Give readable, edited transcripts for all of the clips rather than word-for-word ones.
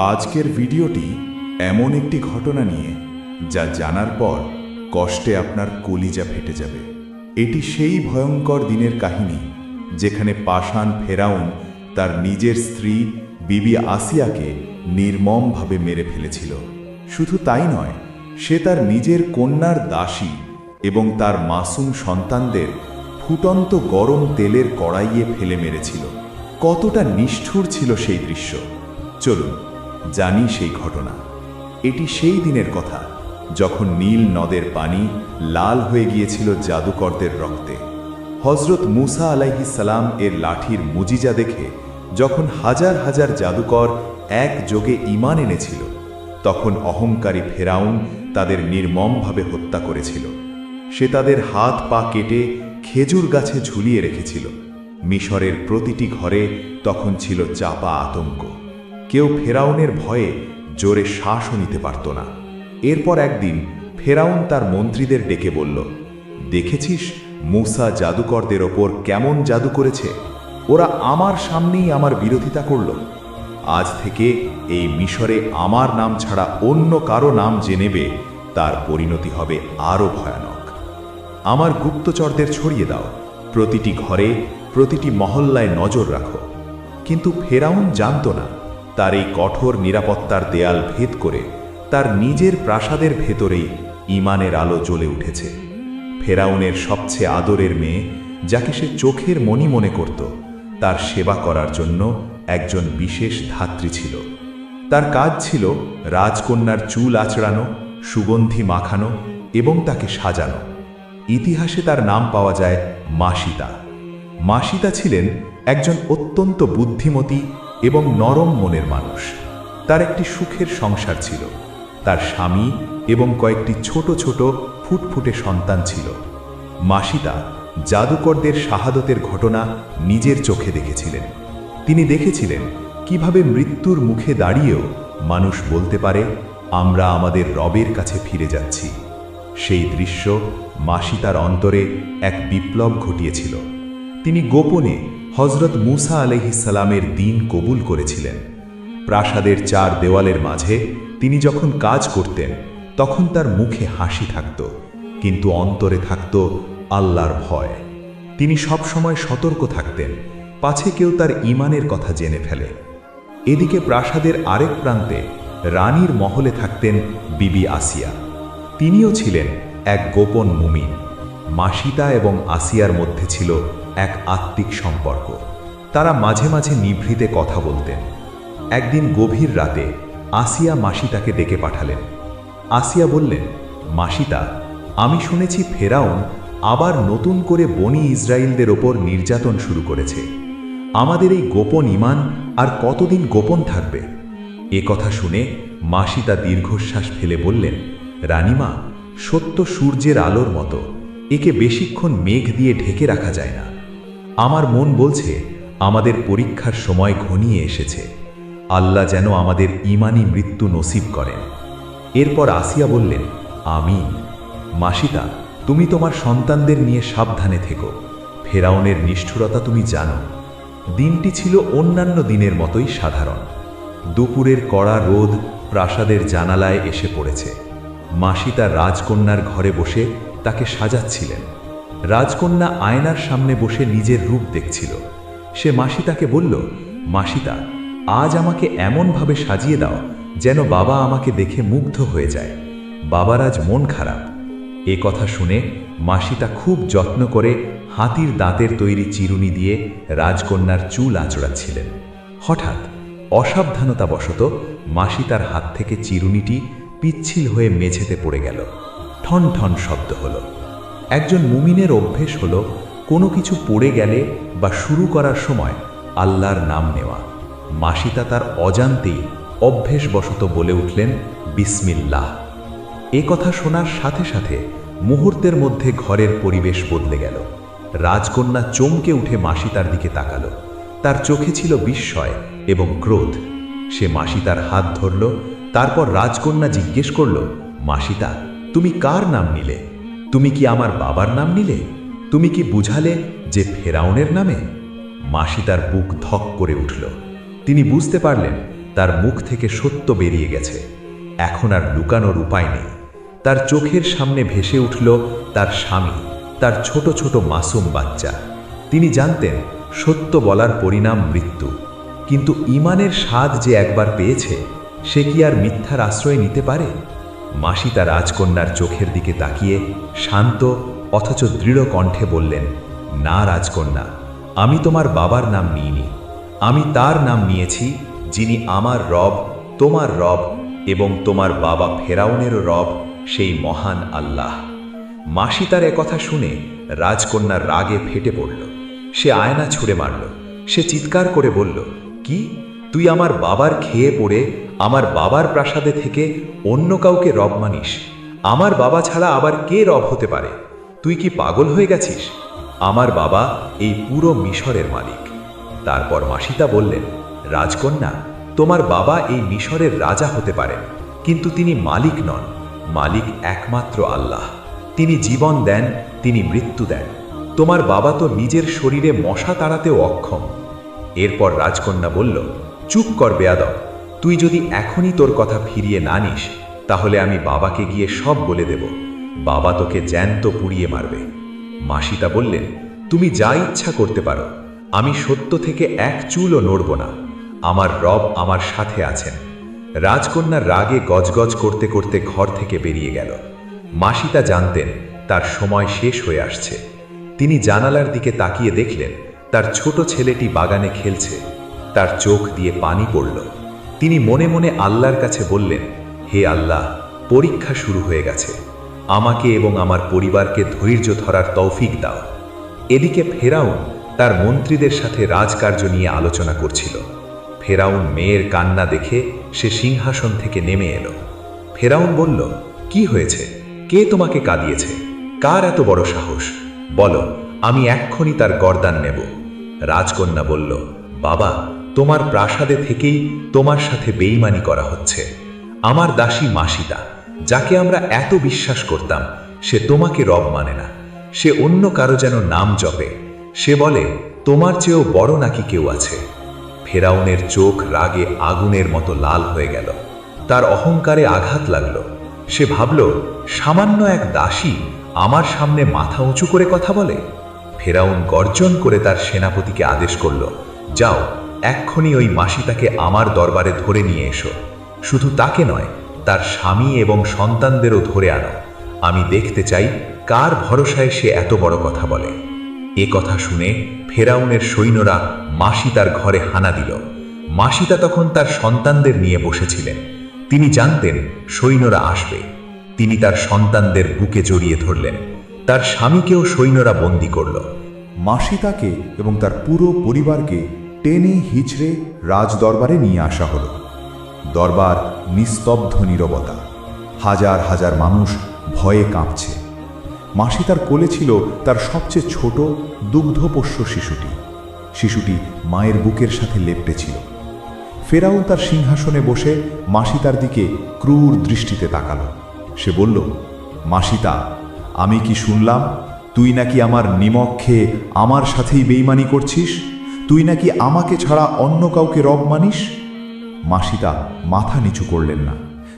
আজকের ভিডিওটি এমন একটি ঘটনা নিয়ে যা জানার পর কষ্টে আপনার কলিজা ফেটে যাবে। এটি সেই ভয়ঙ্কর দিনের কাহিনী যেখানে পাষাণ ফেরাউন তার নিজের স্ত্রী বিবি আসিয়াকে নির্মমভাবে মেরে ফেলেছিল। শুধু তাই নয়, সে তার নিজের কন্যার দাসী এবং তার মাসুম সন্তানদের ফুটন্ত গরম তেলের কড়াইয়ে ফেলে মেরেছিল। কতটা নিষ্ঠুর ছিল সেই দৃশ্য, চলুন জানি সেই ঘটনা। এটি সেই দিনের কথা যখন নীল নদের পানি লাল হয়ে গিয়েছিল জাদুকরদের রক্তে। হযরত মুসা আলাইহিস সালাম এর লাঠির মুজিজা দেখে যখন হাজার হাজার জাদুকর একযোগে ঈমান এনেছিল, তখন অহংকারী ফেরাউন তাদের নির্মমভাবে হত্যা করেছিল। সে তাদের হাত পা কেটে খেজুর গাছে ঝুলিয়ে রেখেছিল। মিশরের প্রতিটি ঘরে তখন ছিল চাপা আতঙ্ক। কেউ ফেরাউনের ভয়ে জোরে শ্বাসও নিতে পারত না। এরপর একদিন ফেরাউন তার মন্ত্রীদের ডেকে বলল, দেখেছিস মুসা জাদুকরদের ওপর কেমন জাদু করেছে? ওরা আমার সামনেই আমার বিরোধিতা করল। আজ থেকে এই মিশরে আমার নাম ছাড়া অন্য কারো নাম যে নেবে, তার পরিণতি হবে আরও ভয়ানক। আমার গুপ্তচরদের ছড়িয়ে দাও, প্রতিটি ঘরে প্রতিটি মহল্লায় নজর রাখো। কিন্তু ফেরাউন জানত না, তার এই কঠোর নিরাপত্তার দেয়াল ভেদ করে তার নিজের প্রাসাদের ভেতরেই ঈমানের আলো জ্বলে উঠেছে। ফেরাউনের সবচেয়ে আদরের মেয়ে, যাকে সে চোখের মণি মনে করত, তার সেবা করার জন্য একজন বিশেষ ধাত্রী ছিল। তার কাজ ছিল রাজকন্যার চুল আঁচড়ানো, সুগন্ধি মাখানো এবং তাকে সাজানো। ইতিহাসে তার নাম পাওয়া যায় মাসিতা। মাসিতা ছিলেন একজন অত্যন্ত বুদ্ধিমতী এবং নরম মনের মানুষ। তার একটি সুখের সংসার ছিল। তার স্বামী এবং কয়েকটি ছোট ছোট ফুটফুটে সন্তান ছিল। মাসিতা জাদুকরদের শাহাদতের ঘটনা নিজের চোখে দেখেছিলেন। তিনি দেখেছিলেন কিভাবে মৃত্যুর মুখে দাঁড়িয়েও মানুষ বলতে পারে, আমরা আমাদের রবের কাছে ফিরে যাচ্ছি। সেই দৃশ্য মাসিতার অন্তরে এক বিপ্লব ঘটিয়েছিল। তিনি গোপনে হযরত মুসা আলাইহিস সালামের দ্বীন কবুল করেছিলেন। প্রাসাদের চার দেওয়ালের মাঝে তিনি যখন কাজ করতেন, তখন তার মুখে হাসি থাকত, কিন্তু অন্তরে থাকত আল্লাহর ভয়। তিনি সবসময় সতর্ক থাকতেন, পাছে কেউ তার ঈমানের কথা জেনে ফেলে। এদিকে প্রাসাদের আরেক প্রান্তে রানীর মহলে থাকতেন বিবি আসিয়া। তিনিও ছিলেন এক গোপন মুমিন। মাসিতা এবং আসিয়ার মধ্যে ছিল এক আত্মিক সম্পর্ক। তারা মাঝে মাঝে নিভৃতে কথা বলতেন। একদিন গভীর রাতে আসিয়া মাসিতাকে ডেকে পাঠালেন। আসিয়া বললেন, মাসিতা, আমি শুনেছি ফেরাউন আবার নতুন করে বনি ইসরায়েলদের ওপর নির্যাতন শুরু করেছে। আমাদের এই গোপন ঈমান আর কতদিন গোপন থাকবে? এ কথা শুনে মাসিতা দীর্ঘশ্বাস ফেলে বললেন, রানীমা, সত্য সূর্যের আলোর মতো, একে বেশিক্ষণ মেঘ দিয়ে ঢেকে রাখা যায় না। আমার মন বলছে আমাদের পরীক্ষার সময় ঘনিয়ে এসেছে। আল্লাহ যেন আমাদের ঈমানি মৃত্যু নসিব করেন। এরপর আসিয়া বললেন, আমিন। মাসিতা, তুমি তোমার সন্তানদের নিয়ে সাবধানে থেকো। ফেরাউনের নিষ্ঠুরতা তুমি জানো। দিনটি ছিল অন্যান্য দিনের মতোই সাধারণ। দুপুরের কড়া রোদ প্রাসাদের জানালায় এসে পড়েছে। মাসিতা রাজকন্যার ঘরে বসে তাকে সাজাচ্ছিলেন। রাজকন্যা আয়নার সামনে বসে নিজের রূপ দেখছিল। সে মাসিতাকে বলল, মাসিতা, আজ আমাকে এমনভাবে সাজিয়ে দাও যেন বাবা আমাকে দেখে মুগ্ধ হয়ে যায়। বাবার আজ মন খারাপ। এ কথা শুনে মাসিতা খুব যত্ন করে হাতির দাঁতের তৈরি চিরুনি দিয়ে রাজকন্যার চুল আঁচড়াচ্ছিলেন। হঠাৎ অসাবধানতাবশত মাসিতার হাত থেকে চিরুনিটি পিচ্ছিল হয়ে মেঝেতে পড়ে গেল। ঠন ঠন শব্দ হলো। একজন মুমিনের অভ্যেস হলো কোনো কিছু পড়ে গেলে বা শুরু করার সময় আল্লাহর নাম নেওয়া। মাসিতা তার অজান্তেই অভ্যেসবশত বলে উঠলেন, বিসমিল্লাহ। এ কথা শোনার সাথে সাথে মুহূর্তের মধ্যে ঘরের পরিবেশ বদলে গেল। রাজকন্যা চমকে উঠে মাসিতার দিকে তাকালো। তার চোখে ছিল বিস্ময় এবং ক্রোধ। সে মাসিতার হাত ধরল। তারপর রাজকন্যা জিজ্ঞেস করল, মাসিতা, তুমি কার নাম নিলে? তুমি কি আমার বাবার নাম নিলে? তুমি কি বুঝালে যে ফেরাউনের নামে? মাসিতার বুক ধক করে উঠল। তিনি বুঝতে পারলেন তার মুখ থেকে সত্য বেরিয়ে গেছে। এখন আর লুকানোর উপায় নেই। তার চোখের সামনে ভেসে উঠল তার স্বামী, তার ছোট ছোট মাসুম বাচ্চা। তিনি জানতেন সত্য বলার পরিণাম মৃত্যু, কিন্তু ঈমানের স্বাদ যে একবার পেয়েছে সে কি আর মিথ্যার আশ্রয় নিতে পারে? মাসিতা রাজকন্যার চোখের দিকে তাকিয়ে শান্ত অথচ দৃঢ় কণ্ঠে বললেন, না রাজকন্যা, আমি তোমার বাবার নাম নিইনি। আমি তার নাম নিয়েছি যিনি আমার রব, তোমার রব এবং তোমার বাবা ফেরাউনেরও রব, সেই মহান আল্লাহ। মাসিতার একথা শুনে রাজকন্যার রাগে ফেটে পড়ল। সে আয়না ছুঁড়ে মারল। সে চিৎকার করে বলল, কি, তুই আমার বাবার খেয়ে পড়ে আমার বাবার প্রাসাদে থেকে অন্য কাউকে রব মানিস? আমার বাবা ছাড়া আবার কে রব হতে পারে? তুই কি পাগল হয়ে গেছিস? আমার বাবা এই পুরো মিশরের মালিক। তারপর মাসিতা বললেন, রাজকন্যা, তোমার বাবা এই মিশরের রাজা হতে পারেন, কিন্তু তিনি মালিক নন। মালিক একমাত্র আল্লাহ। তিনি জীবন দেন, তিনি মৃত্যু দেন। তোমার বাবা তো নিজের শরীরে মশা তাড়াতেও অক্ষম। এরপর রাজকন্যা বলল, চুপ কর বেয়াদব, তুই যদি এখনই তোর কথা ফিরিয়ে না নিস তাহলে আমি বাবাকে গিয়ে সব বলে দেব। বাবা তোকে জ্যান্ত পুড়িয়ে মারবে। মাসিতা বললেন, তুমি যা ইচ্ছা করতে পারো, আমি সত্য থেকে এক চুলও নড়ব না। আমার রব আমার সাথে আছেন। রাজকন্যার রাগে গজগজ করতে করতে ঘর থেকে বেরিয়ে গেল। মাসিতা জানতেন তার সময় শেষ হয়ে আসছে। তিনি জানালার দিকে তাকিয়ে দেখলেন তার ছোট ছেলেটি বাগানে খেলছে। তার চোখ দিয়ে পানি পড়ল। তিনি মনে মনে আল্লাহর কাছে বললেন, হে আল্লাহ, পরীক্ষা শুরু হয়ে গেছে। আমাকে এবং আমার পরিবারকে ধৈর্য ধরার তৌফিক দাও। এদিকে ফেরাউন তার মন্ত্রীদের সাথে রাজকার্য নিয়ে আলোচনা করছিল। ফেরাউন মেয়ের কান্না দেখে সে সিংহাসন থেকে নেমে এলো। ফেরাউন বলল, কি হয়েছে? কে তোমাকে কাঁদিয়েছে? কার এত বড় সাহস? বলো, আমি এক্ষুনি তার গর্দান নেব। রাজকন্যা বলল, বাবা, তোমার প্রাসাদে থেকেই তোমার সাথে বেঈমানি করা হচ্ছে। আমার দাসী মাসিতা, যাকে আমরা এত বিশ্বাস করতাম, সে তোমাকে রব মানে না। সে অন্য কারো যেন নাম জপে। সে বলে তোমার চেয়েও বড় নাকি কেউ আছে। ফেরাউনের চোখ রাগে আগুনের মতো লাল হয়ে গেল। তার অহংকারে আঘাত লাগল। সে ভাবল, সামান্য এক দাসী আমার সামনে মাথা উঁচু করে কথা বলে? ফেরাউন গর্জন করে তার সেনাপতিকে আদেশ করল, যাও, এক্ষুনি ওই মাসিতাকে আমার দরবারে ধরে নিয়ে এসো। শুধু তাকে নয়, তার স্বামী এবং সন্তানদেরও ধরে আনো। আমি দেখতে চাই কার ভরসায় সে এত বড় কথা বলে। এ কথা শুনে ফেরাউনের সৈন্যরা মাসিতার ঘরে হানা দিল। মাসিতা তখন তার সন্তানদের নিয়ে বসেছিলেন। তিনি জানতেন সৈন্যরা আসবে। তিনি তার সন্তানদের বুকে জড়িয়ে ধরলেন। তার স্বামীকেও সৈন্যরা বন্দী করল। মাসিতাকে এবং তার পুরো পরিবারকে টেনে হিচড়ে রাজদরবারে নিয়ে আসা হলো। দরবার নিস্তব্ধ নীরবতা। হাজার হাজার মানুষ ভয়ে কাঁপছে। মাসিতার কোলে ছিল তার সবচেয়ে ছোট দুগ্ধপোষ্য শিশুটি। শিশুটি মায়ের বুকের সাথে লেপ্টে ছিল। ফেরাউন তার সিংহাসনে বসে মাসিতার দিকে ক্রূর দৃষ্টিতে তাকাল। সে বলল, মাসিতা, আমি কি শুনলাম তুই নাকি আমার নিমক খেয়ে আমার সাথেই বেঈমানি করছিস? তুই নাকি আমাকে ছাড়া অন্য কাউকে রব মানিস? মাসিতা মাথা নিচু করলেন না।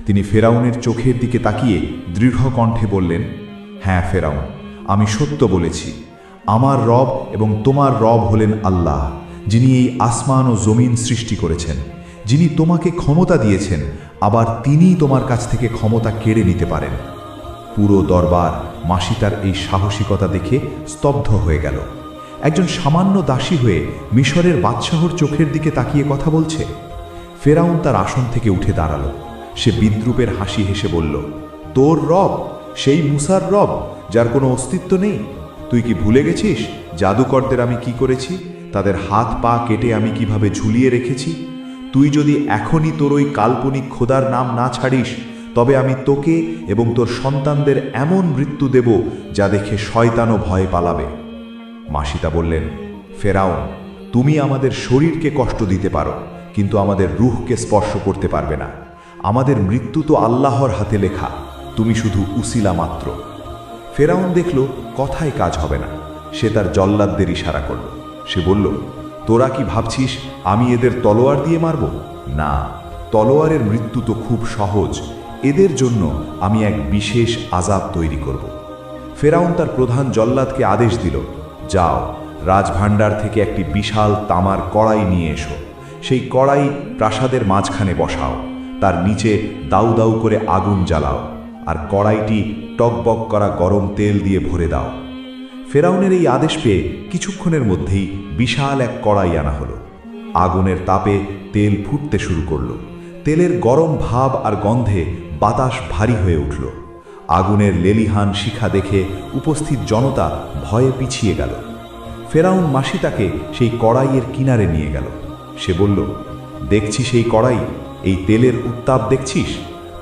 তিনি ফেরাউনের চোখের দিকে তাকিয়ে দৃঢ় কণ্ঠে বললেন, হ্যাঁ ফেরাউন, আমি সত্য বলেছি। আমার রব এবং তোমার রব হলেন আল্লাহ, যিনি এই আসমান ও জমিন সৃষ্টি করেছেন, যিনি তোমাকে ক্ষমতা দিয়েছেন, আবার তিনিই তোমার কাছ থেকে ক্ষমতা কেড়ে নিতে পারেন। পুরো দরবার মাসিতার এই সাহসিকতা দেখে স্তব্ধ হয়ে গেল। একজন সামান্য দাসী হয়ে মিশরের বাদশাহর চোখের দিকে তাকিয়ে কথা বলছে। ফেরাউন তার আসন থেকে উঠে দাঁড়ালো। সে বিদ্রূপের হাসি হেসে বলল, তোর রব সেই মুসার রব যার কোনো অস্তিত্ব নেই? তুই কি ভুলে গেছিস জাদুকরদের আমি কি করেছি? তাদের হাত পা কেটে আমি কিভাবে ঝুলিয়ে রেখেছি? তুই যদি এখনই তোর ওই কাল্পনিক খোদার নাম না ছাড়িস, তবে আমি তোকে এবং তোর সন্তানদের এমন মৃত্যু দেব যা দেখে শয়তানও ভয় পালাবে। মাসিতা বললেন, ফেরাউন, তুমি আমাদের শরীরকে কষ্ট দিতে পারো, কিন্তু আমাদের রূহকে স্পর্শ করতে পারবে না। আমাদের মৃত্যু তো আল্লাহর হাতে লেখা, তুমি শুধু উসিলা মাত্র। ফেরাউন দেখল কথায় কাজ হবে না। সে তার জল্লাদদের ইশারা করল। সে বলল, তোরা কি ভাবছিস আমি এদের তলোয়ার দিয়ে মারব? না, তলোয়ারের মৃত্যু তো খুব সহজ, এদের জন্য আমি এক বিশেষ আযাব তৈরি করব। ফেরাউন তার প্রধান জল্লাদকে আদেশ দিল, যাও, রাজভাণ্ডার থেকে একটি বিশাল তামার কড়াই নিয়ে এসো। সেই কড়াই প্রাসাদের মাঝখানে বসাও, তার নিচে দাউ দাউ করে আগুন জ্বালাও, আর কড়াইটি টকবক করা গরম তেল দিয়ে ভরে দাও। ফেরাউনের এই আদেশ পেয়ে কিছুক্ষণের মধ্যেই বিশাল এক কড়াই আনা হলো। আগুনের তাপে তেল ফুটতে শুরু করল। তেলের গরম ভাব আর গন্ধে বাতাস ভারী হয়ে উঠল। আগুনের লেলিহান শিখা দেখে উপস্থিত জনতা ভয়ে পিছিয়ে গেল। ফেরাউন মাসিতাকে সেই কড়াইয়ের কিনারে নিয়ে গেল। সে বলল, দেখছি সেই কড়াই, এই তেলের উত্তাপ দেখছিস?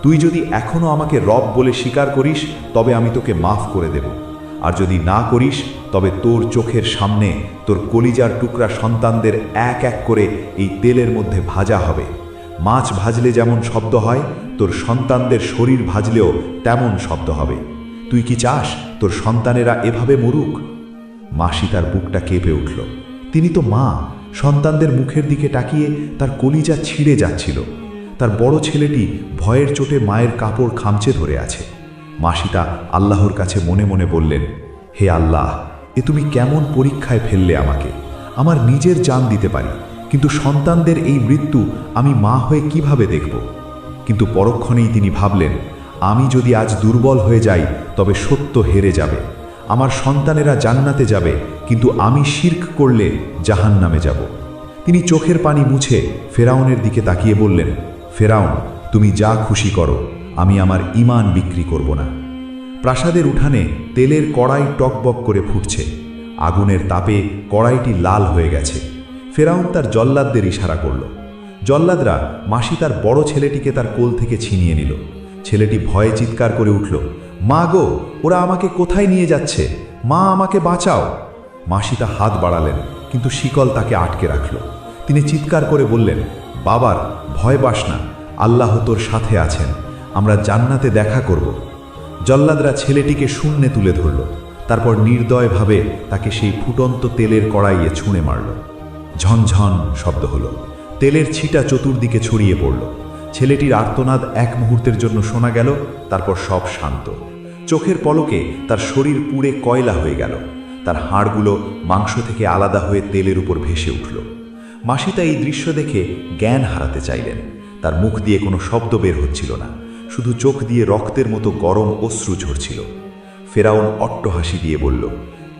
তুই যদি এখনো আমাকে রব বলে স্বীকার করিস তবে আমি তোকে মাফ করে দেব, আর যদি না করিস তবে তোর চোখের সামনে তোর কলিজার টুকরা সন্তানদের এক এক করে এই তেলের মধ্যে ভাজা হবে। মাছ ভাজলে যেমন শব্দ হয়, তোর সন্তানদের শরীর ভাজলেও তেমন শব্দ হবে। তুই কি চাস তোর সন্তানেরা এভাবে মরুক? মাসি তার বুকটা কেঁপে উঠল। তিনি তো মা, সন্তানদের মুখের দিকে তাকিয়ে তার কলিজা ছিঁড়ে যাচ্ছিল। তার বড় ছেলেটি ভয়ের চোটে মায়ের কাপড় খামচে ধরে আছে। মাসিতা আল্লাহর কাছে মনে মনে বললেন, হে আল্লাহ, এ তুমি কেমন পরীক্ষায় ফেললে আমাকে? আমার নিজের জান দিতে পারি, কিন্তু সন্তানদের এই মৃত্যু আমি মা হয়ে কিভাবে দেখব? কিন্তু পরক্ষণেই তিনি ভাবলেন, আমি যদি আজ দুর্বল হয়ে যাই তবে সত্য হেরে যাবে। আমার সন্তানেরা জান্নাতে যাবে, কিন্তু আমি শিরক করলে জাহান্নামে যাব। তিনি চোখের পানি মুছে ফেরাউনের দিকে তাকিয়ে বললেন, ফেরাউন, তুমি যা খুশি করো, আমি আমার ঈমান বিক্রি করব না। প্রাসাদের উঠানে তেলের কড়াই টকবক করে ফুটছে। আগুনের তাপে কড়াইটি লাল হয়ে গেছে। ফেরাউন তার জল্লাদদের ইশারা করল। জল্লাদরা মাসি তার বড় ছেলেটিকে তার কোল থেকে ছিনিয়ে নিল। ছেলেটি ভয়ে চিৎকার করে উঠল, মা গো, ওরা আমাকে কোথায় নিয়ে যাচ্ছে? মা, আমাকে বাঁচাও। মাসিতা হাত বাড়ালেন, কিন্তু শিকল তাকে আটকে রাখল। তিনি চিৎকার করে বললেন, বাবার, ভয় পাস না, আল্লাহ তোর সাথে আছেন, আমরা জান্নাতে দেখা করব। জল্লাদরা ছেলেটিকে শূন্যে তুলে ধরল, তারপর নির্দয়ভাবে তাকে সেই ফুটন্ত তেলের কড়াইয়ে ছুঁড়ে মারল। ঝনঝন শব্দ হলো, তেলের ছিটা চতুর্দিকে ছড়িয়ে পড়ল। ছেলেটির আর্তনাদ এক মুহূর্তের জন্য শোনা গেল, তারপর সব শান্ত। চোখের পলকে তার শরীর পুড়ে কয়লা হয়ে গেল। তার হাড়গুলো মাংস থেকে আলাদা হয়ে তেলের উপর ভেসে উঠল। মাসিতা এই দৃশ্য দেখে জ্ঞান হারাতে চাইলেন। তার মুখ দিয়ে কোনো শব্দ বের হচ্ছিল না, শুধু চোখ দিয়ে রক্তের মতো গরম অশ্রু ঝরছিল। ফেরাউন অট্টহাসি দিয়ে বলল,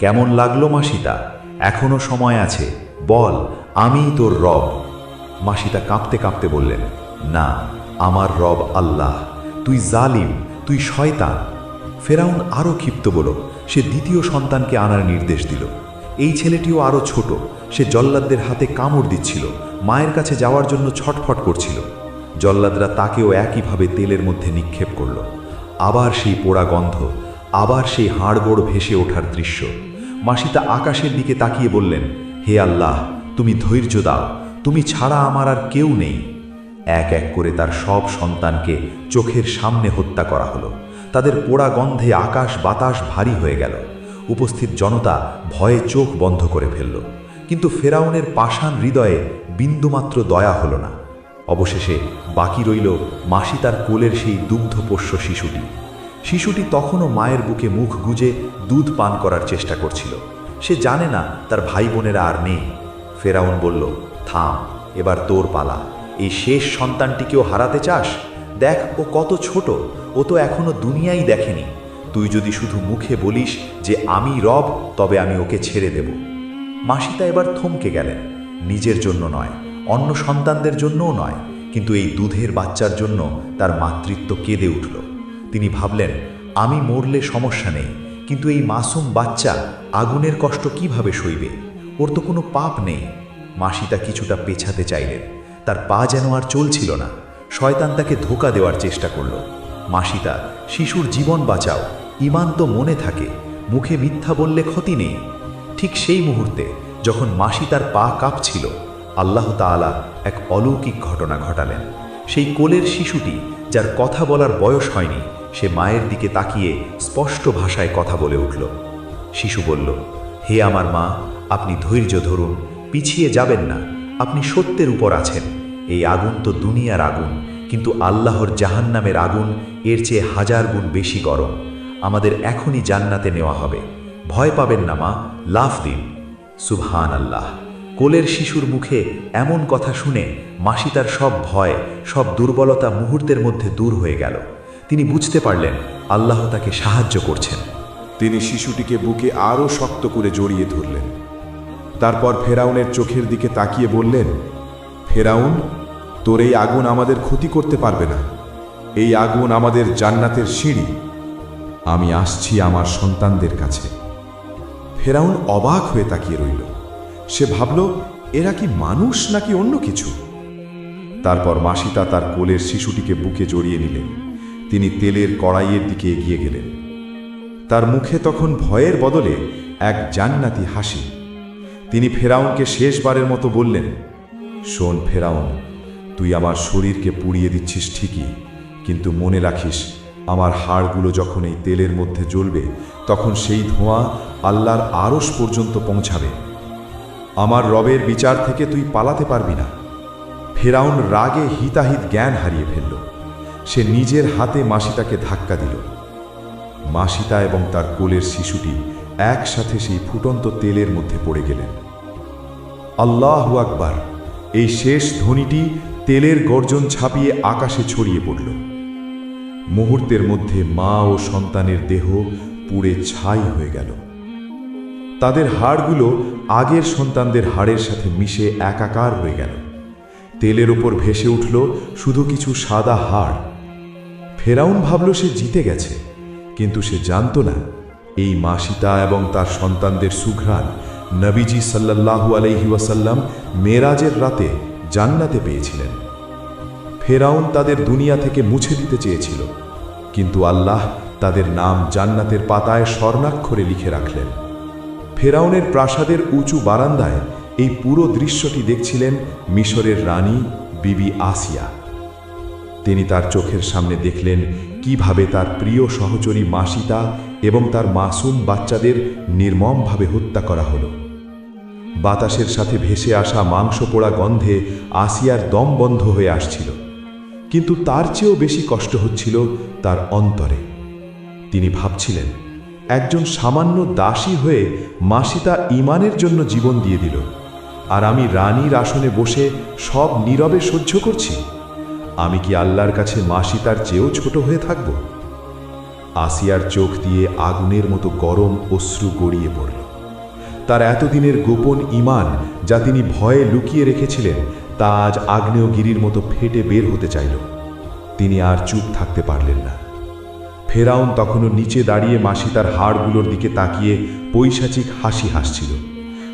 কেমন লাগলো মাসিতা? এখনো সময় আছে, বল, আমিই তোর রব। মাসিতা কাঁপতে কাঁপতে বললেন, না, আমার রব আল্লাহ, তুই জালিম, তুই শয়তান। ফেরাউন আরও ক্ষিপ্ত বলল। সে দ্বিতীয় সন্তানকে আনার নির্দেশ দিল। এই ছেলেটিও আরও ছোট, সে জল্লাদদের হাতে কামড় দিচ্ছিল, মায়ের কাছে যাওয়ার জন্য ছটফট করছিল। জল্লাদরা তাকেও একইভাবে তেলের মধ্যে নিক্ষেপ করল। আবার সেই পোড়া গন্ধ, আবার সেই হাড়গোড় ভেসে ওঠার দৃশ্য। মাসিতা আকাশের দিকে তাকিয়ে বললেন, হে আল্লাহ, তুমি ধৈর্য দাও, তুমি ছাড়া আমার আর কেউ নেই। এক এক করে তার সব সন্তানকে চোখের সামনে হত্যা করা হলো। তাদের পোড়া গন্ধে আকাশ বাতাস ভারী হয়ে গেল। উপস্থিত জনতা ভয়ে চোখ বন্ধ করে ফেলল, কিন্তু ফেরাউনের পাষাণ হৃদয়ে বিন্দুমাত্র দয়া হলো না। অবশেষে বাকি রইল মাসিতার কোলের সেই দুগ্ধপোষ্য শিশুটি। শিশুটি তখনও মায়ের বুকে মুখ গুজে দুধ পান করার চেষ্টা করছিল। সে জানে না তার ভাই বোনেরা আর নেই। ফেরাউন বলল, থাম, এবার তোর পালা। এই শেষ সন্তানটিকেও হারাতে চাস? দেখ, ও কত ছোট, ও তো এখনো দুনিয়াই দেখেনি। তুই যদি শুধু মুখে বলিস যে আমি রব, তবে আমি ওকে ছেড়ে দেব। মাসিতা এবার থমকে গেলেন। নিজের জন্য নয়, অন্য সন্তানদের জন্যও নয়, কিন্তু এই দুধের বাচ্চার জন্য তার মাতৃত্ব কেঁদে উঠল। তিনি ভাবলেন, আমি মরলে সমস্যা নেই, কিন্তু এই মাসুম বাচ্চা আগুনের কষ্ট কিভাবে সইবে? ওর তো কোনো পাপ নেই। মাসিতা কিছুটা পেছাতে চাইলেন, তার পা যেন আর চলছিল না। শয়তান তাকে ধোঁকা দেওয়ার চেষ্টা করল। মাসিতা, শিশুর জীবন বাঁচাও, ঈমান তো মনে থাকে, মুখে মিথ্যা বললে ক্ষতি নেই। ঠিক সেই মুহূর্তে যখন মাসিতার পা কাঁপছিল, আল্লাহ তাআলা এক অলৌকিক ঘটনা ঘটালেন। সেই কোলের শিশুটি, যার কথা বলার বয়স হয়নি, সে মায়ের দিকে তাকিয়ে স্পষ্ট ভাষায় কথা বলে উঠল। শিশু বলল, হে আমার মা, আপনি ধৈর্য ধরুন, পিছিয়ে যাবেন না, আপনি সত্যের উপর আছেন। এই আগুন তো দুনিয়ার আগুন, কিন্তু আল্লাহর জাহান্নামের আগুন এর চেয়ে 1000 গুণ বেশি গরম। আমাদের এখনই জান্নাতে নেওয়া হবে। ভয় পাবেন না মা, লাফ দিন। সুবহান আল্লাহ। কোলের শিশুর মুখে এমন কথা শুনে মাসি তার সব ভয়, সব দুর্বলতা মুহূর্তের মধ্যে দূর হয়ে গেল। তিনি বুঝতে পারলেন আল্লাহ তাকে সাহায্য করছেন। তিনি শিশুটিকে বুকে আরও শক্ত করে জড়িয়ে ধরলেন। তারপর ফেরাউনের চোখের দিকে তাকিয়ে বললেন, ফেরাউন, তোর এই আগুন আমাদের ক্ষতি করতে পারবে না। এই আগুন আমাদের জান্নাতের সিঁড়ি। আমি আসছি আমার সন্তানদের কাছে। ফেরাউন অবাক হয়ে তাকিয়ে রইল। সে ভাবল, এরা কি মানুষ নাকি অন্য কিছু? তারপর মাসিতা তার কোলের শিশুটিকে বুকে জড়িয়ে নিলেন। তিনি তেলের কড়াইয়ের দিকে এগিয়ে গেলেন। তার মুখে তখন ভয়ের বদলে এক জান্নাতি হাসি। তিনি ফেরাউনকে শেষবারের মতো বললেন, শোন ফেরাউন, তুই আমার শরীরকে পুড়িয়ে দিচ্ছিস ঠিকই, কিন্তু মনে রাখিস, আমার হাড়গুলো যখন এই তেলের মধ্যে জ্বলবে, তখন সেই ধোঁয়া আল্লাহর আরশ পর্যন্ত পৌঁছাবে। আমার রবের বিচার থেকে তুই পালাতে পারবি না। ফেরাউন রাগে হিতাহিত জ্ঞান হারিয়ে ফেলল। সে নিজের হাতে মাসিতাকে ধাক্কা দিল। মাসিতা এবং তার কোলের শিশুটি একসাথে সেই ফুটন্ত তেলের মধ্যে পড়ে গেলেন। আল্লাহু আকবার! এই শেষ ধ্বনিটি তেলের গর্জন ছাপিয়ে আকাশে ছড়িয়ে পড়ল। মুহূর্তের মধ্যে মা ও সন্তানের দেহ পুড়ে ছাই হয়ে গেল। তাদের হাড়গুলো আগের সন্তানদের হাড়ের সাথে মিশে একাকার হয়ে গেল। তেলের ওপর ভেসে উঠল শুধু কিছু সাদা হাড়। ফেরাউন ভাবল সে জিতে গেছে, কিন্তু সে জানত না এই মাসিতা এবং তার সন্তানদের সুঘ্রাণ নবীজি সাল্লাল্লাহু আলাইহি ওয়াসাল্লাম মেরাজের রাতে জান্নাতে পেয়েছিলেন। ফেরাউন তাদের দুনিয়া থেকে মুছে দিতে চেয়েছিল, কিন্তু আল্লাহ তাদের নাম জান্নাতের পাতায় স্বর্ণাক্ষরে লিখে রাখলেন। ফেরাউনের প্রাসাদের উঁচু বারান্দায় এই পুরো দৃশ্যটি দেখছিলেন মিশরের রানী বিবি আসিয়া। তিনি তার চোখের সামনে দেখলেন কিভাবে তার প্রিয় সহচরী মাসিতা এবং তার মাসুম বাচ্চাদের নির্মমভাবে হত্যা করা হলো। বাতাসের সাথে ভেসে আসা মাংস পোড়া গন্ধে আসিয়ার দম বন্ধ হয়ে আসছিল, কিন্তু তার চেয়েও বেশি কষ্ট হচ্ছিল তার অন্তরে। তিনি ভাবছিলেন, একজন সামান্য দাসী হয়ে মাসিতা ঈমানের জন্য জীবন দিয়ে দিল, আর আমি রানীর আসনে বসে সব নীরবে সহ্য করছি। আমি কি আল্লাহর কাছে মাসিতার চেয়েও ছোট হয়ে থাকব? আসিয়ার চোখ দিয়ে আগুনের মতো গরম অশ্রু গড়িয়ে পড়ল। তার এতদিনের গোপন ঈমান, যা তিনি ভয়ে লুকিয়ে রেখেছিলেন, তা আজ আগ্নেয়গিরির মতো ফেটে বের হতে চাইল। তিনি আর চুপ থাকতে পারলেন না। ফেরাউন তখনও নিচে দাঁড়িয়ে মাসিতার হাড়গুলোর দিকে তাকিয়ে পৈশাচিক হাসি হাসছিল।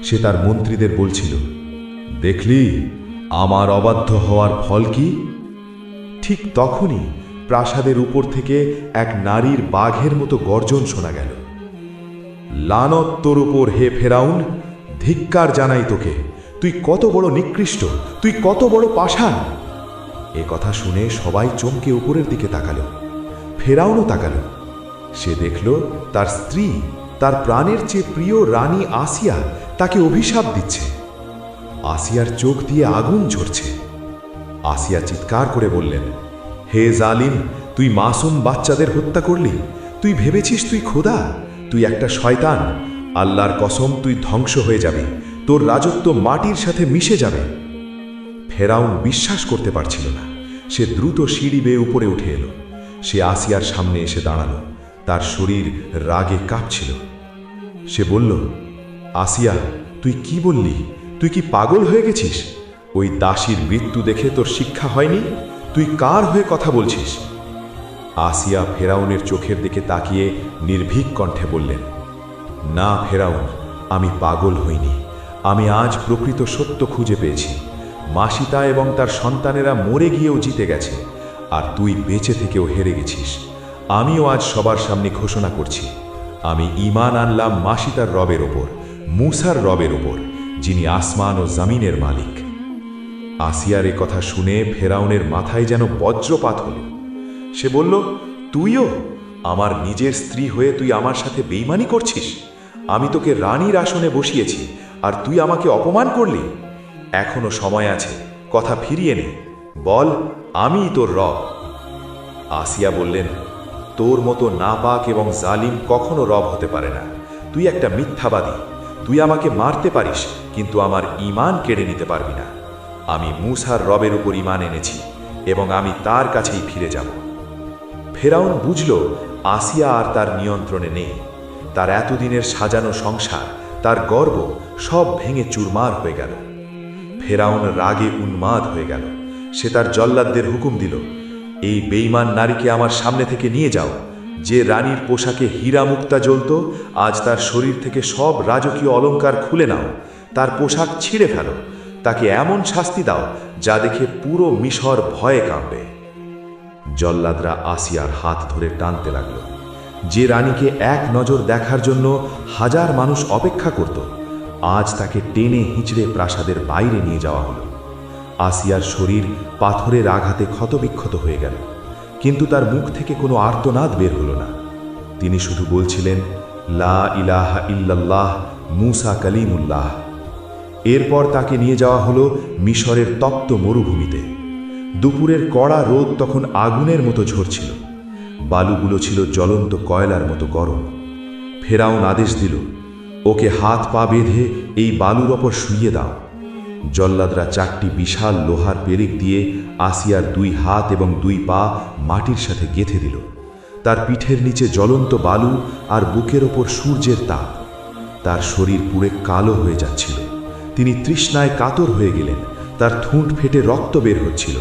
সে তার মন্ত্রীদের বলছিল, দেখলি আমার অবাধ্য হওয়ার ফল কি? ঠিক তখনই প্রাসাদের উপর থেকে এক নারীর বাঘের মতো গর্জন শোনা গেল। লানত তোর উপর হে ফেরাউন! ধিক্কার জানাই তোকে! তুই কত বড় নিকৃষ্ট, তুই কত বড় পাষাণ! এ কথা শুনে সবাই চমকে উপরের দিকে তাকালো। ফেরাউনও তাকালো। সে দেখল তার স্ত্রী, তার প্রাণের চেয়ে প্রিয় রানী আসিয়া তাকে অভিশাপ দিচ্ছে। আসিয়ার চোখ দিয়ে আগুন ঝরছে। আসিয়া চিৎকার করে বললেন, হে জালিম! তুই মাসুম বাচ্চাদের হত্যা করলি। তুই ভেবেছিস তুই খোদা? তুই একটা শয়তান। আল্লাহর কসম, তুই ধ্বংস হয়ে যাবি। তোর রাজত্ব মাটির সাথে মিশে যাবে। ফেরাউন বিশ্বাস করতে পারছিল না। সে দ্রুত সিঁড়ি বেয়ে উপরে উঠে এলো। সে আসিয়ার সামনে এসে দাঁড়ালো। তার শরীর রাগে কাঁপছিল। সে বলল, আসিয়া, তুই কি বললি? তুই কি পাগল হয়ে গেছিস? ওই দাসীর মৃত্যু দেখে তোর শিক্ষা হয়নি? তুই কার হয়ে কথা বলছিস? আসিয়া ফেরাউনের চোখের দিকে তাকিয়ে নির্ভীক কণ্ঠে বললেন, না ফেরাউন, আমি পাগল হইনি। আমি আজ প্রকৃত সত্য খুঁজে পেয়েছি। মাসিতা এবং তার সন্তানেরা মরে গিয়েও জিতে গেছে, আর তুই বেঁচে থেকেও হেরে গেছিস। আমিও আজ সবার সামনে ঘোষণা করছি, আমি ঈমান আনলাম মাসিতার রবের ওপর, মূসার রবের ওপর, যিনি আসমান ও জমিনের মালিক। আসিয়ার এ কথা শুনে ফেরাউনের মাথায় যেন বজ্রপাত হল। সে বলল, তুইও? আমার নিজের স্ত্রী হয়ে তুই আমার সাথে বেইমানি করছিস? আমি তোকে রানীর আসনে বসিয়েছি, আর তুই আমাকে অপমান করলি? এখনো সময় আছে, কথা ফিরিয়ে নে, বল আমিই তোর রব। আসিয়া বললেন, তোর মতো নাপাক এবং জালিম কখনো রব হতে পারে না। তুই একটা মিথ্যাবাদী। তুই আমাকে মারতে পারিস, কিন্তু আমার ঈমান কেড়ে নিতে পারবি না। আমি মূসার রবের উপর ঈমান এনেছি এবং আমি তার কাছেই ফিরে যাব। ফেরাউন বুঝল আসিয়া আর তার নিয়ন্ত্রণে নেই। তার এতদিনের সাজানো সংসার, তার গর্ব সব ভেঙে চুরমার হয়ে গেল। ফেরাউন রাগে উন্মাদ হয়ে গেল। সে তার জল্লাদদের হুকুম দিল, এই বেঈমান নারীকে আমার সামনে থেকে নিয়ে যাও। যে রানীর পোশাকে হীরা মুক্তা জ্বলত, আজ তার শরীর থেকে সব রাজকীয় অলংকার খুলে নাও, তার পোশাক ছিঁড়ে ফেলো, তাকে এমন শাস্তি দাও যা দেখে পুরো মিশর ভয়ে কাঁপবে। জল্লাদরা আসিয়ার হাত ধরে টানতে লাগল। যে রানীকে এক নজর দেখার জন্য হাজার মানুষ অপেক্ষা করত, আজ তাকে টেনে হিঁচড়ে প্রাসাদের বাইরে নিয়ে যাওয়া হলো। আসিয়ার শরীর পাথরের আঘাতে ক্ষতবিক্ষত হয়ে গেল, কিন্তু তার মুখ থেকে কোনো আর্তনাদ বের হলো না। তিনি শুধু বলছিলেন, লা ইলাহা ইল্লাল্লাহ মূসা কালিমুল্লাহ। এরপর তাকে নিয়ে যাওয়া হলো মিশরের তপ্ত মরুভূমিতে। দুপুরের কড়া রোদ তখন আগুনের মতো ঝরছিল। বালুগুলো ছিল জ্বলন্ত কয়লার মতো গরম। ফেরাউন আদেশ দিল, ওকে হাত পা বেঁধে এই বালুর ওপর শুইয়ে দাও। জল্লাদরা 4টি বিশাল লোহার পেরেক দিয়ে আসিয়ার 2 হাত এবং 2 পা মাটির সাথে গেঁথে দিল। তার পিঠের নিচে জ্বলন্ত বালু আর বুকের ওপর সূর্যের তাপ। তার শরীর পুড়ে কালো হয়ে যাচ্ছিল। তিনি তৃষ্ণায় কাতর হয়ে গেলেন। তার ঠোঁট ফেটে রক্ত বের হচ্ছিল।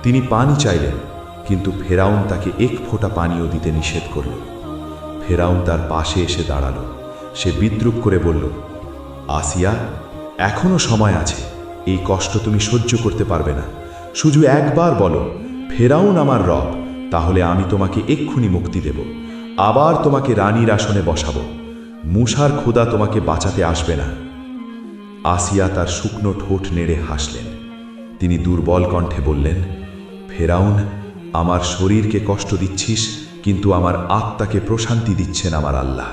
তিনি পানি চাইলেন, কিন্তু ফেরাউন তাকে এক ফোঁটা পানিও দিতে নিষেধ করল। ফেরাউন তার পাশে এসে দাঁড়ালো। সে বিদ্রূপ করে বলল, আসিয়া, এখনো সময় আছে। এই কষ্ট তুমি সহ্য করতে পারবে না। শুধু একবার বলো, ফেরাউন আমার রব, তাহলে আমি তোমাকে এক্ষুনি মুক্তি দেব। আবার তোমাকে রানীর আসনে বসাবো। মূসার খোদা তোমাকে বাঁচাতে আসবে না। আসিয়া তার শুকনো ঠোঁট নেড়ে হাসলেন। তিনি দুর্বল কণ্ঠে বললেন, ফেরাউন, আমার শরীরকে কষ্ট দিচ্ছিস, কিন্তু আমার আত্মাকে প্রশান্তি দিচ্ছেন আমার আল্লাহ।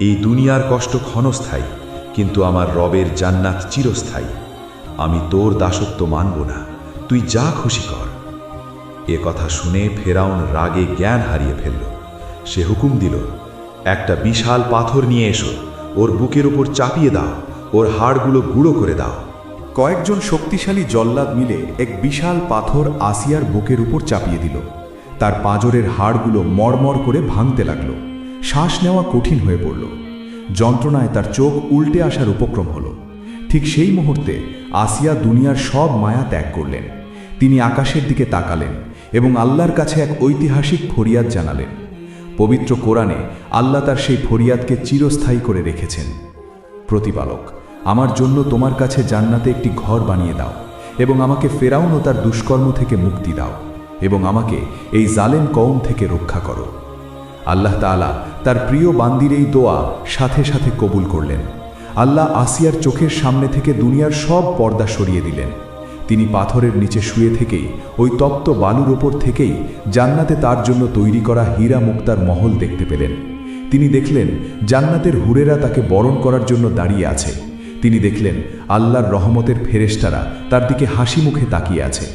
এই দুনিয়ার কষ্ট ক্ষণস্থায়ী, কিন্তু আমার রবের জান্নাত চিরস্থায়ী। আমি তোর দাসত্ব মানব না, তুই যা খুশি কর। এ কথা শুনে ফেরাউন রাগে জ্ঞান হারিয়ে ফেলল। সে হুকুম দিল, একটা বিশাল পাথর নিয়ে এসো, ওর বুকের উপর চাপিয়ে দাও, ওর হাড়গুলো গুঁড়ো করে দাও। কয়েকজন শক্তিশালী জল্লাদ মিলে এক বিশাল পাথর আসিয়ার বুকের উপর চাপিয়ে দিল। তার পাঁজরের হাড়গুলো মড়মড় করে ভাঙতে লাগল। শ্বাস নেওয়া কঠিন হয়ে পড়ল। যন্ত্রণায় তার চোখ উল্টে আসার উপক্রম হলো। ঠিক সেই মুহূর্তে আসিয়া দুনিয়ার সব মায়া ত্যাগ করলেন। তিনি আকাশের দিকে তাকালেন এবং আল্লাহর কাছে এক ঐতিহাসিক ফরিয়াদ জানালেন। পবিত্র কোরআনে আল্লাহ তার সেই ফরিয়াদকে চিরস্থায়ী করে রেখেছেন। প্রতিপালক, আমার জন্য তোমার কাছে জান্নাতে একটি ঘর বানিয়ে দাও এবং আমাকে ফেরাউন ও তার দুষ্কর্ম থেকে মুক্তি দাও এবং আমাকে এই জালেম কওম থেকে রক্ষা করো। আল্লাহ তাআলা তার প্রিয় বান্দির এই দোয়া সাথে সাথে কবুল করলেন। আল্লাহ আসিয়ার চোখের সামনে থেকে দুনিয়ার সব পর্দা সরিয়ে দিলেন। তিনি পাথরের নিচে শুয়ে থেকেই, ওই তপ্ত বালুর ওপর থেকেই জান্নাতে তার জন্য তৈরি করা হীরা মুক্তার মহল দেখতে পেলেন। তিনি দেখলেন জান্নাতের হুরেরা তাকে বরণ করার জন্য দাঁড়িয়ে আছে। তিনি দেখলেন আল্লাহর রহমতের ফেরেশতারা তার দিকে হাসি মুখে তাকিয়ে আছে।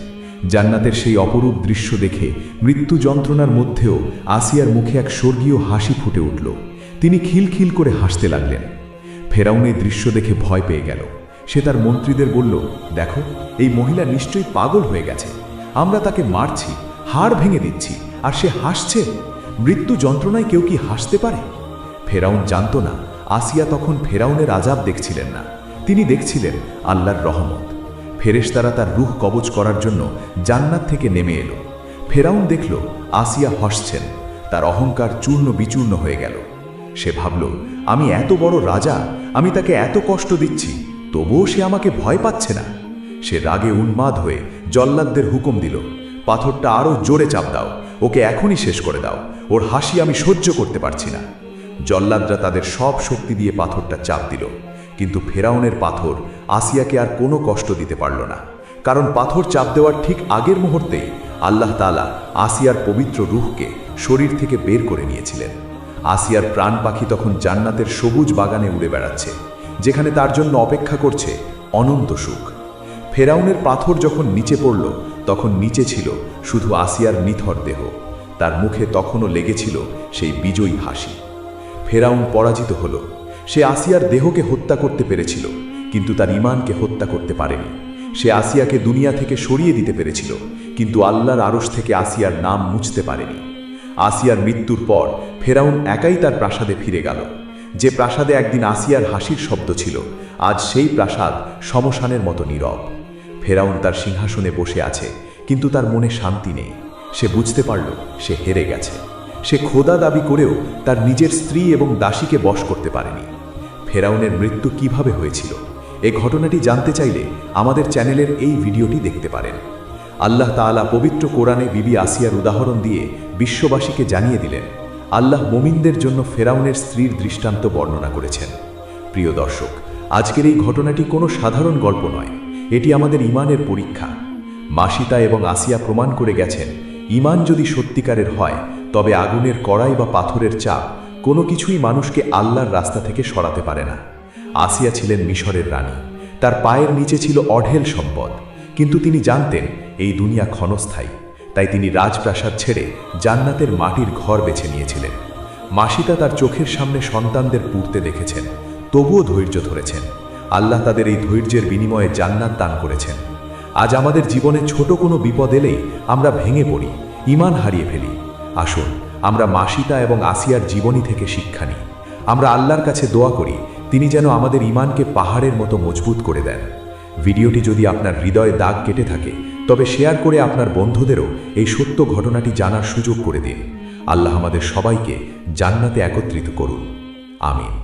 জান্নাতের সেই অপরূপ দৃশ্য দেখে মৃত্যু যন্ত্রণার মধ্যেও আসিয়ার মুখে এক স্বর্গীয় হাসি ফুটে উঠল। তিনি খিলখিল করে হাসতে লাগলেন। ফেরাউন এই দৃশ্য দেখে ভয় পেয়ে গেল। সে তার মন্ত্রীদের বলল, দেখো, এই মহিলা নিশ্চয়ই পাগল হয়ে গেছে। আমরা তাকে মারছি, হাড় ভেঙে দিচ্ছি, আর সে হাসছে। মৃত্যু যন্ত্রণায় কেউ কি হাসতে পারে? ফেরাউন জানত না আসিয়া তখন ফেরাউনের আযাব দেখছিলেন না, তিনি দেখছিলেন আল্লাহর রহমত। ফেরেশতারা তার রূহ কবজ করার জন্য জান্নাত থেকে নেমে এলো। ফেরাউন দেখল আসিয়া হাসছেন। তার অহংকার চূর্ণ বিচূর্ণ হয়ে গেল। সে ভাবল, আমি এত বড় রাজা, আমি তাকে এত কষ্ট দিচ্ছি, তবুও সে আমাকে ভয় পাচ্ছে না। সে রাগে উন্মাদ হয়ে জল্লাদদের হুকুম দিল, পাথরটা আরও জোরে চাপ দাও, ওকে এখনই শেষ করে দাও। ওর হাসি আমি সহ্য করতে পারছি না। জল্লাদরা তাদের সব শক্তি দিয়ে পাথরটা চাপ দিল, কিন্তু ফেরাউনের পাথর আসিয়াকে আর কোনো কষ্ট দিতে পারল না। কারণ পাথর চাপ দেওয়ার ঠিক আগের মুহূর্তেই আল্লাহ তাআলা আসিয়ার পবিত্র রূহকে শরীর থেকে বের করে নিয়েছিলেন। আসিয়ার প্রাণ পাখি তখন জান্নাতের সবুজ বাগানে উড়ে বেড়াচ্ছে, যেখানে তার জন্য অপেক্ষা করছে অনন্ত সুখ। ফেরাউনের পাথর যখন নিচে পড়ল তখন নিচে ছিল শুধু আসিয়ার নিথর দেহ। তার মুখে তখনও লেগেছিল সেই বিজয়ী হাসি। ফেরাউন পরাজিত হল। সে আসিয়ার দেহকে হত্যা করতে পেরেছিল, কিন্তু তার ঈমানকে হত্যা করতে পারেনি। সে আসিয়াকে দুনিয়া থেকে সরিয়ে দিতে পেরেছিল, কিন্তু আল্লাহর আরশ থেকে আসিয়ার নাম মুছতে পারেনি। আসিয়ার মৃত্যুর পর ফেরাউন একাই তার প্রাসাদে ফিরে গেল। যে প্রাসাদে একদিন আসিয়ার হাসির শব্দ ছিল, আজ সেই প্রাসাদ শ্মশানের মতো নীরব। ফেরাউন তার সিংহাসনে বসে আছে, কিন্তু তার মনে শান্তি নেই। সে বুঝতে পারল সে হেরে গেছে। সে খোদা দাবি করেও তার নিজের স্ত্রী এবং দাসীকে বশ করতে পারেনি। ফেরাউনের মৃত্যু কিভাবে হয়েছিল, এই ঘটনাটি জানতে চাইলে আমাদের চ্যানেলের এই ভিডিওটি দেখতে পারেন। আল্লাহ তাআলা পবিত্র কোরআনে বিবি আসিয়ার উদাহরণ দিয়ে বিশ্ববাসীকে জানিয়ে দিলেন, আল্লাহ মুমিনদের জন্য ফেরাউনের স্ত্রীর দৃষ্টান্ত বর্ণনা করেছেন। প্রিয় দর্শক, আজকের এই ঘটনাটি কোনো সাধারণ গল্প নয়, এটি আমাদের ঈমানের পরীক্ষা। মাসিতা এবং আসিয়া প্রমাণ করে গেছেন, ঈমান যদি সত্যিকারের হয় তবে আগুনের কড়াই বা পাথরের চাপ কোনো কিছুই মানুষকে আল্লাহর রাস্তা থেকে সরাতে পারে না। আসিয়া ছিলেন মিশরের রানী, তার পায়ের নিচে ছিল অঢেল সম্পদ, কিন্তু তিনি জানতেন এই দুনিয়া ক্ষণস্থায়ী। তাই তিনি রাজপ্রাসাদ ছেড়ে জান্নাতের মাটির ঘর বেছে নিয়েছিলেন। মাসিতা তার চোখের সামনে সন্তানদের পুড়তে দেখেছেন, তবুও ধৈর্য ধরেছেন। আল্লাহ তাদের এই ধৈর্যের বিনিময়ে জান্নাত দান করেছেন। আজ আমাদের জীবনে ছোট কোনো বিপদ এলেই আমরা ভেঙে পড়ি, ঈমান হারিয়ে ফেলি। আসুন আমরা মাসিতা এবং আসিয়ার জীবনী থেকে শিক্ষা নিই। আমরা আল্লাহর কাছে দোয়া করি তিনি যেন আমাদের ঈমানকে পাহাড়ের মতো মজবুত করে দেন। ভিডিওটি যদি আপনার হৃদয়ে দাগ কেটে থাকে তবে শেয়ার করে আপনার বন্ধুদেরও এই সত্য ঘটনাটি জানার সুযোগ করে দিন। আল্লাহ আমাদের সবাইকে জান্নাতে একত্রিত করুন। আমিন।